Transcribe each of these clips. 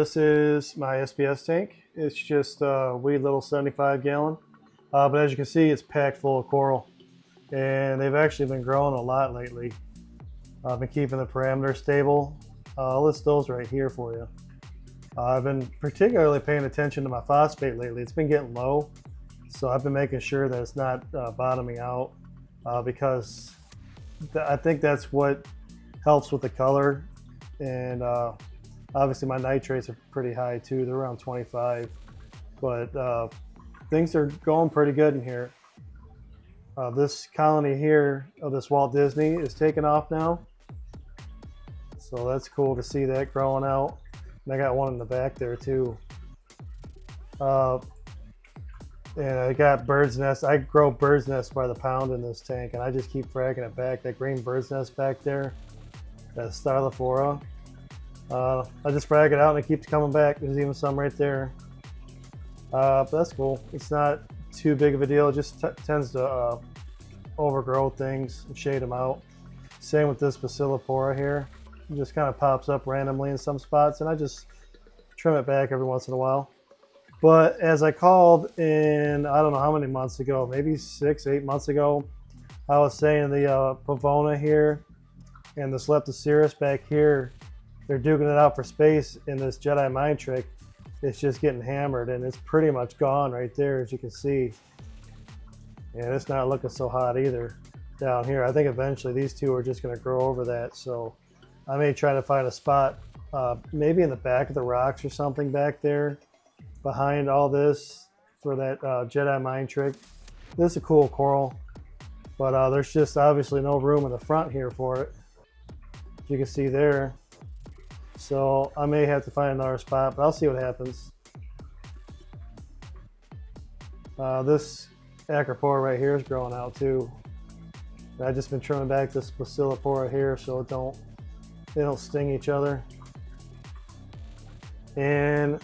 This is my SPS tank. It's just a wee little 75 gallon. But as you can see, it's packed full of coral. And they've actually been growing a lot lately. I've been keeping the parameters stable. I'll list those right here for you. I've been particularly paying attention to my phosphate lately. It's been getting low. So I've been making sure that it's not bottoming out because I think that's what helps with the color. And obviously my nitrates are pretty high too. They're around 25. But things are going pretty good in here. This colony here of this Walt Disney is taking off now. So that's cool to see that growing out. And I got one in the back there too. And I got bird's nest. I grow bird's nest by the pound in this tank, and I just keep fragging it back. That green bird's nest back there, that Stylophora. I just frag it out and it keeps coming back. There's even some right there. But that's cool. It's not too big of a deal. It just tends to overgrow things and shade them out. Same with this Bacillopora here. It just kind of pops up randomly in some spots, and I just trim it back every once in a while. But as I called in, I don't know how many months ago, maybe 6-8 months ago, I was saying the Pavona here and this Leptocerus back here, they're duking it out for space in this Jedi Mind Trick. It's just getting hammered, and it's pretty much gone right there, as you can see. And it's not looking so hot either down here. I think eventually these two are just going to grow over that. So I may try to find a spot, maybe in the back of the rocks or something back there behind all this for that Jedi Mind Trick. This is a cool coral, but there's just obviously no room in the front here for it, as you can see there. So I may have to find another spot, but I'll see what happens. This Acropora right here is growing out too. I've just been trimming back this Bacillopora here so they don't sting each other. And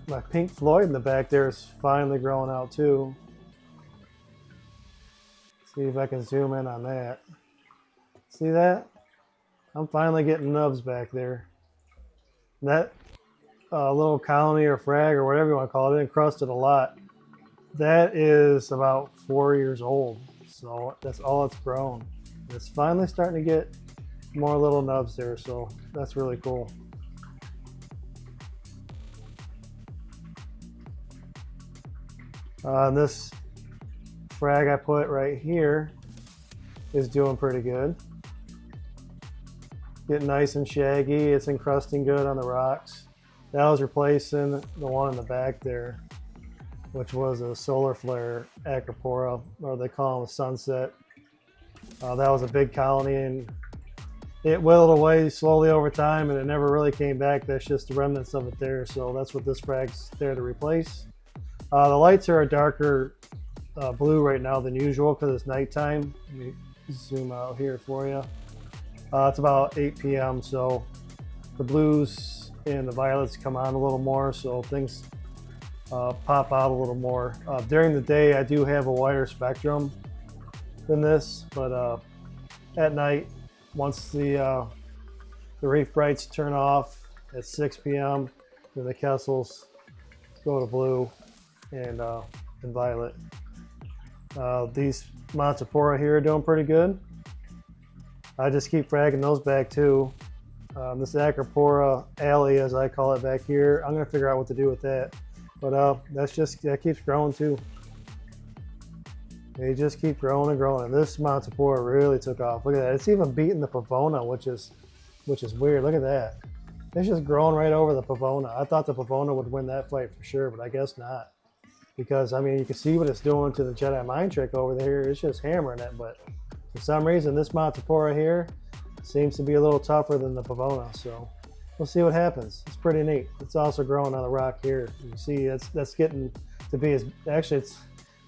my pink Floyd in the back there is finally growing out too. See if I can zoom in on that. See that? I'm finally getting nubs back there. That little colony or frag or whatever you want to call it, encrusted a lot. That is about 4 years old. So that's all it's grown. It's finally starting to get more little nubs there, so that's really cool. This frag I put right here is doing pretty good. Getting nice and shaggy. It's encrusting good on the rocks. That was replacing the one in the back there, which was a solar flare Acropora, or they call them a sunset. That was a big colony, and it whittled away slowly over time, and it never really came back. That's just the remnants of it there, so that's what this frag's there to replace. The lights are a darker blue right now than usual because it's nighttime. Let me zoom out here for you. It's about 8 p.m. so the blues and the violets come on a little more, so things pop out a little more. During the day I do have a wider spectrum than this, but at night, once the reef brights turn off at 6 p.m., then the Kessels go to blue and violet. These Montipora here are doing pretty good. I just keep fragging those back too. This Acropora alley, as I call it back here, I'm gonna figure out what to do with that. But that keeps growing too. They just keep growing and growing. And this Montipora really took off. Look at that. It's even beating the Pavona, which is weird. Look at that. It's just growing right over the Pavona. I thought the Pavona would win that fight for sure, but I guess not. Because, I mean, you can see what it's doing to the Jedi Mind Trick over there. It's just hammering it. But for some reason, this Montipora here seems to be a little tougher than the Pavona. So we'll see what happens. It's pretty neat. It's also growing on the rock here. You see, that's getting to be actually, it's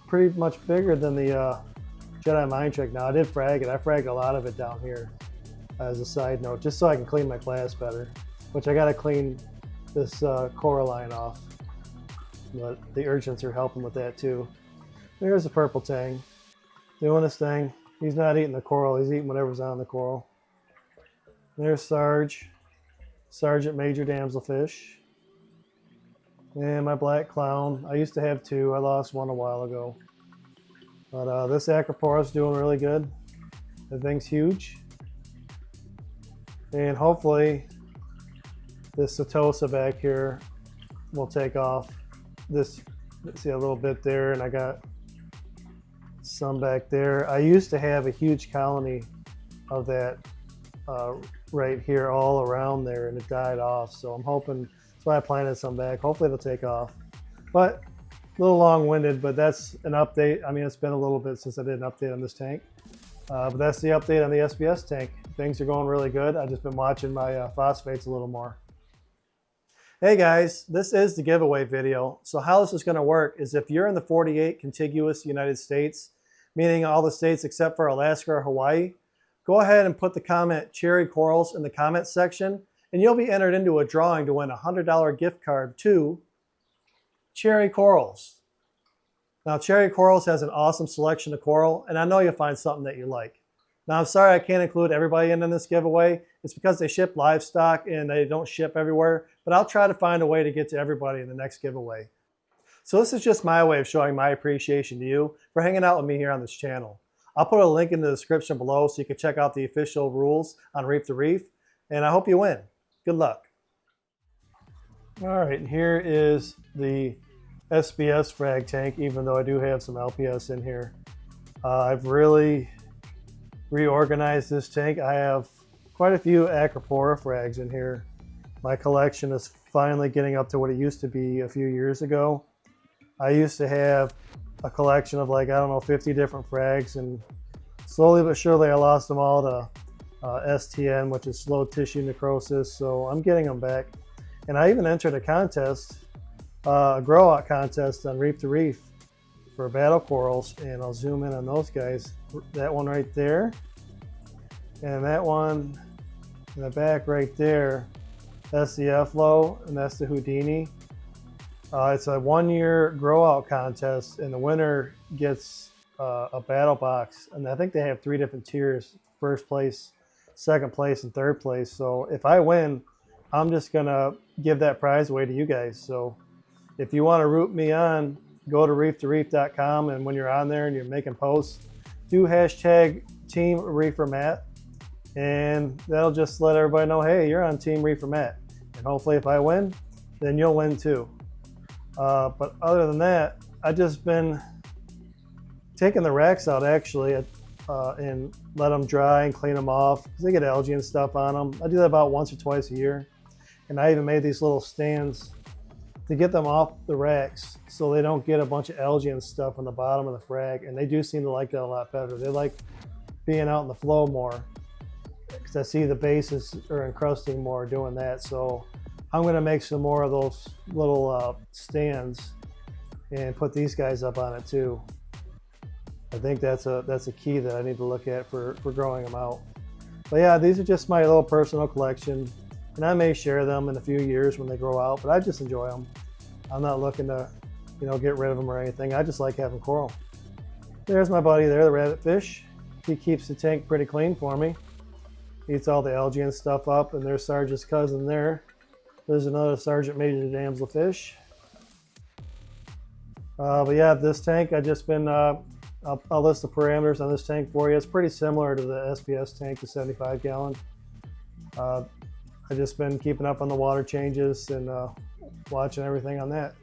pretty much bigger than the Jedi Mind Trick. Now, I did frag it. I fragged a lot of it down here as a side note, just so I can clean my glass better, which I got to clean this coralline off. But the urchins are helping with that too. There's the purple tang doing his thing. He's not eating the coral. He's eating whatever's on the coral. There's Sarge. Sergeant Major Damselfish. And my black clown. I used to have two. I lost one a while ago. But this Acropora is doing really good. The thing's huge. And hopefully this Setosa back here will take off. This, see a little bit there, and I got some back there. I used to have a huge colony of that right here all around there, and it died off. So I'm hoping, that's why I planted some back. Hopefully it'll take off. But a little long-winded, but that's an update. I mean, it's been a little bit since I did an update on this tank. But that's the update on the SBS tank. Things are going really good. I've just been watching my phosphates a little more. Hey guys, this is the giveaway video. So how this is going to work is if you're in the 48 contiguous United States, meaning all the states except for Alaska or Hawaii, go ahead and put the comment cherry corals in the comment section, and you'll be entered into a drawing to win a $100 gift card to Cherry Corals. Now, Cherry Corals has an awesome selection of coral, and I know you'll find something that you like. Now, I'm sorry I can't include everybody in this giveaway. It's because they ship livestock and they don't ship everywhere, but I'll try to find a way to get to everybody in the next giveaway. So this is just my way of showing my appreciation to you for hanging out with me here on this channel. I'll put a link in the description below so you can check out the official rules on Reef to Reef, and I hope you win. Good luck. All right, and here is the SBS frag tank, even though I do have some LPS in here. I've really reorganized this tank. I have quite a few Acropora frags in here. My collection is finally getting up to what it used to be a few years ago. I used to have a collection of like, I don't know, 50 different frags, and slowly but surely I lost them all to STN, which is slow tissue necrosis, so I'm getting them back. And I even entered a contest, a grow out contest on Reef to Reef for battle corals, and I'll zoom in on those guys. That one right there, and that one in the back right there, that's the F-Low, and that's the Houdini. It's a 1-year grow out contest, and the winner gets a battle box, and I think they have 3 different tiers: first place, second place, and third place. So if I win, I'm just gonna give that prize away to you guys. So if you want to root me on, go to reef2reef.com, and when you're on there and you're making posts, do hashtag Team Reefer Matt, and that'll just let everybody know, hey, you're on Team Reefer Matt. And hopefully if I win, then you'll win too. But other than that, I've just been taking the racks out actually and let them dry and clean them off because they get algae and stuff on them. I do that about once or twice a year. And I even made these little stands to get them off the racks so they don't get a bunch of algae and stuff on the bottom of the frag. And they do seem to like that a lot better. They like being out in the flow more because I see the bases are encrusting more doing that. So I'm going to make some more of those little stands and put these guys up on it too. I think that's a key that I need to look at for growing them out. But yeah, these are just my little personal collection, and I may share them in a few years when they grow out, but I just enjoy them. I'm not looking to, get rid of them or anything. I just like having coral. There's my buddy there, the rabbit fish. He keeps the tank pretty clean for me. Eats all the algae and stuff up, and there's Sergeant's cousin there. There's another Sergeant Major damselfish. But yeah, this tank, I've just been, I'll list the parameters on this tank for you. It's pretty similar to the SBS tank, the 75 gallon. I've just been keeping up on the water changes and watching everything on that.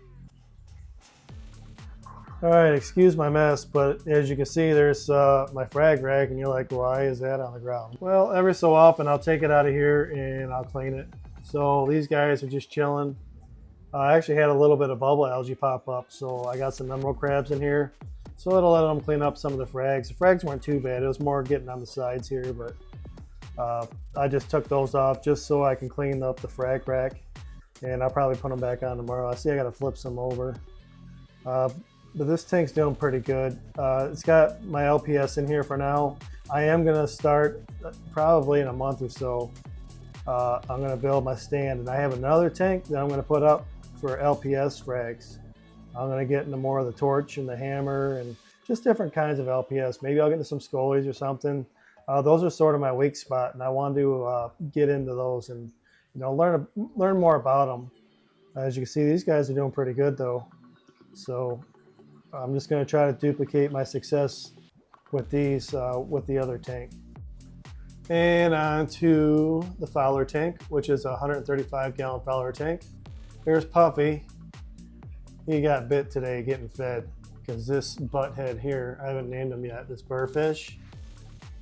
All right, excuse my mess, but as you can see, there's my frag rack, and you're like, why is that on the ground? Well, every so often I'll take it out of here and I'll clean it. So these guys are just chilling. I actually had a little bit of bubble algae pop up, so I got some emerald crabs in here. So it'll let them clean up some of the frags. The frags weren't too bad. It was more getting on the sides here, but I just took those off just so I can clean up the frag rack, and I'll probably put them back on tomorrow. I see I got to flip some over. But this tank's doing pretty good. It's got my LPS in here for now. I am going to start probably in a month or so. I'm going to build my stand, and I have another tank that I'm going to put up for LPS frags. I'm going to get into more of the torch and the hammer and just different kinds of LPS. Maybe I'll get into some scolies or something. Those are sort of my weak spot, and I want to get into those and learn more about them. As you can see, these guys are doing pretty good though. So I'm just going to try to duplicate my success with these with the other tank. And on to the fowler tank, which is a 135 gallon fowler tank. Here's Puffy. He got bit today getting fed because this butthead here, I haven't named him yet, this burrfish.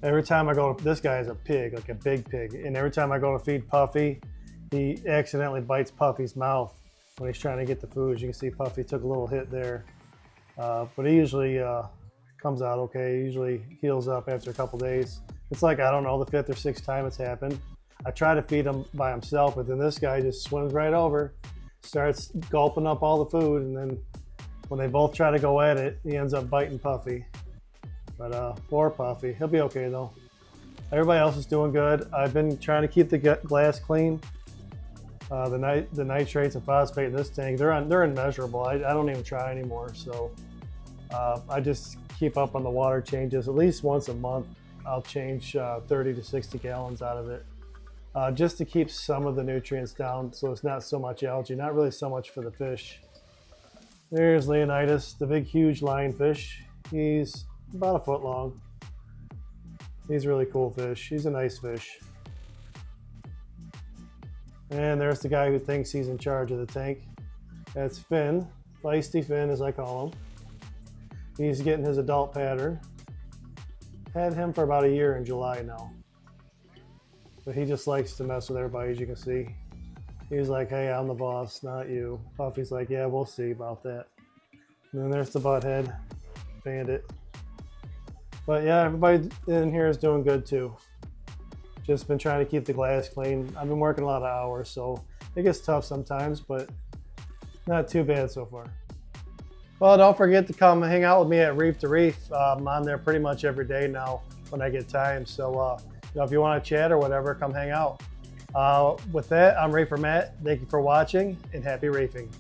Every time I go, this guy is a pig, like a big pig. And every time I go to feed Puffy, he accidentally bites Puffy's mouth when he's trying to get the food. As you can see, Puffy took a little hit there. But he usually comes out okay. He usually heals up after a couple days. It's like, I don't know, the 5th or 6th time it's happened. I try to feed him by himself, but then this guy just swims right over, starts gulping up all the food, and then when they both try to go at it, he ends up biting Puffy. But poor Puffy, he'll be okay though. Everybody else is doing good. I've been trying to keep the glass clean. The nitrates and phosphate in this tank, they're immeasurable. I don't even try anymore. So I just keep up on the water changes. At least once a month, I'll change 30 to 60 gallons out of it. Just to keep some of the nutrients down so it's not so much algae, not really so much for the fish. There's Leonidas, the big huge lionfish. He's about 1 foot long. He's a really cool fish. He's a nice fish. And there's the guy who thinks he's in charge of the tank. That's Finn, Feisty Finn as I call him. He's getting his adult pattern. Had him for about a year in July now. But he just likes to mess with everybody, as you can see. He's like, hey, I'm the boss, not you. Puffy's like, yeah, we'll see about that. And then there's the butthead, Bandit. But yeah, everybody in here is doing good too. Just been trying to keep the glass clean. I've been working a lot of hours, so it gets tough sometimes, but not too bad so far. Well, don't forget to come hang out with me at Reef to Reef. I'm on there pretty much every day now when I get time. So if you want to chat or whatever, come hang out. With that, I'm Reefer Matt. Thank you for watching and happy reefing.